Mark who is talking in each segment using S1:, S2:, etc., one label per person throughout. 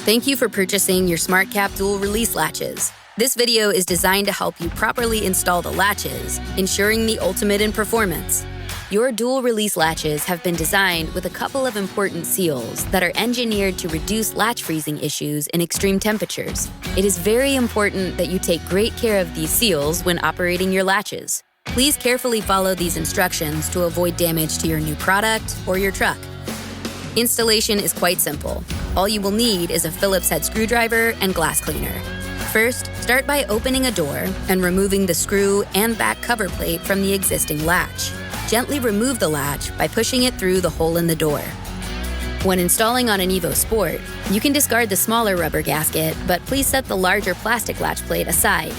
S1: Thank you for purchasing your SmartCap Dual Release Latches. This video is designed to help you properly install the latches, ensuring the ultimate in performance. Your Dual Release Latches have been designed with a couple of important seals that are engineered to reduce latch freezing issues in extreme temperatures. It is very important that you take great care of these seals when operating your latches. Please carefully follow these instructions to avoid damage to your new product or your truck. Installation is quite simple. All you will need is a Phillips head screwdriver and glass cleaner. First, start by opening a door and removing the screw and back cover plate from the existing latch. Gently remove the latch by pushing it through the hole in the door. When installing on an Evo Sport, you can discard the smaller rubber gasket, but please set the larger plastic latch plate aside.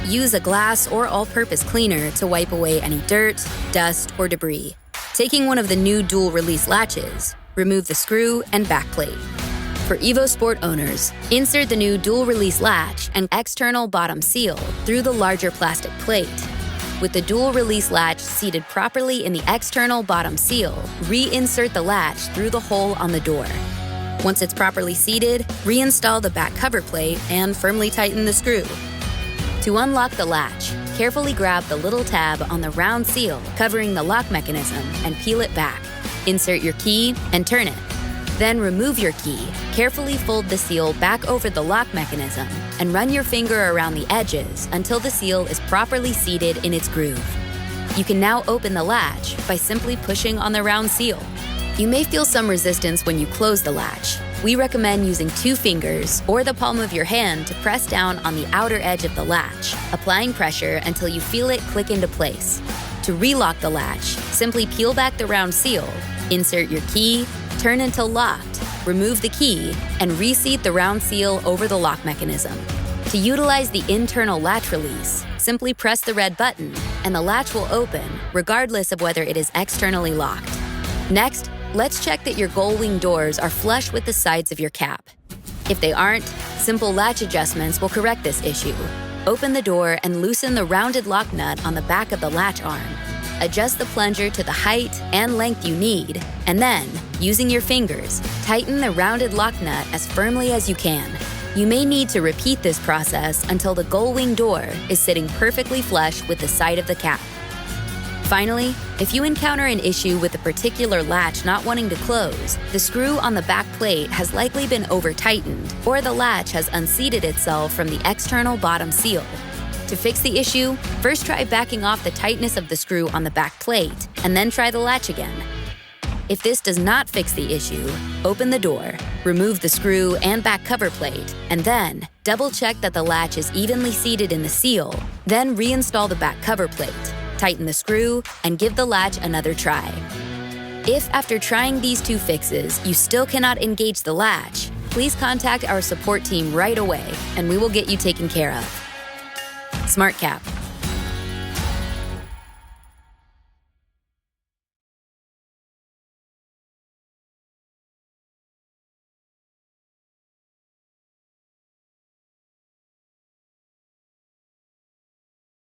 S1: Use a glass or all-purpose cleaner to wipe away any dirt, dust, or debris. Taking one of the new dual release latches, remove the screw and back plate. For Evo Sport owners, insert the new dual release latch and external bottom seal through the larger plastic plate. With the dual release latch seated properly in the external bottom seal, reinsert the latch through the hole on the door. Once it's properly seated, reinstall the back cover plate and firmly tighten the screw. To unlock the latch, carefully grab the little tab on the round seal covering the lock mechanism and peel it back. Insert your key and turn it. Then remove your key, carefully fold the seal back over the lock mechanism, and run your finger around the edges until the seal is properly seated in its groove. You can now open the latch by simply pushing on the round seal. You may feel some resistance when you close the latch. We recommend using 2 fingers or the palm of your hand to press down on the outer edge of the latch, applying pressure until you feel it click into place. To relock the latch, simply peel back the round seal, insert your key, turn until locked, remove the key, and reseat the round seal over the lock mechanism. To utilize the internal latch release, simply press the red button and the latch will open regardless of whether it is externally locked. Next, let's check that your gull wing doors are flush with the sides of your cap. If they aren't, simple latch adjustments will correct this issue. Open the door and loosen the rounded lock nut on the back of the latch arm. Adjust the plunger to the height and length you need, and then, using your fingers, tighten the rounded lock nut as firmly as you can. You may need to repeat this process until the gull wing door is sitting perfectly flush with the side of the cap. Finally, if you encounter an issue with a particular latch not wanting to close, the screw on the back plate has likely been over-tightened, or the latch has unseated itself from the external bottom seal. To fix the issue, first try backing off the tightness of the screw on the back plate, and then try the latch again. If this does not fix the issue, open the door, remove the screw and back cover plate, and then double-check that the latch is evenly seated in the seal, then reinstall the back cover plate. Tighten the screw, and give the latch another try. If after trying these 2 fixes, you still cannot engage the latch, please contact our support team right away, and we will get you taken care of. SmartCap.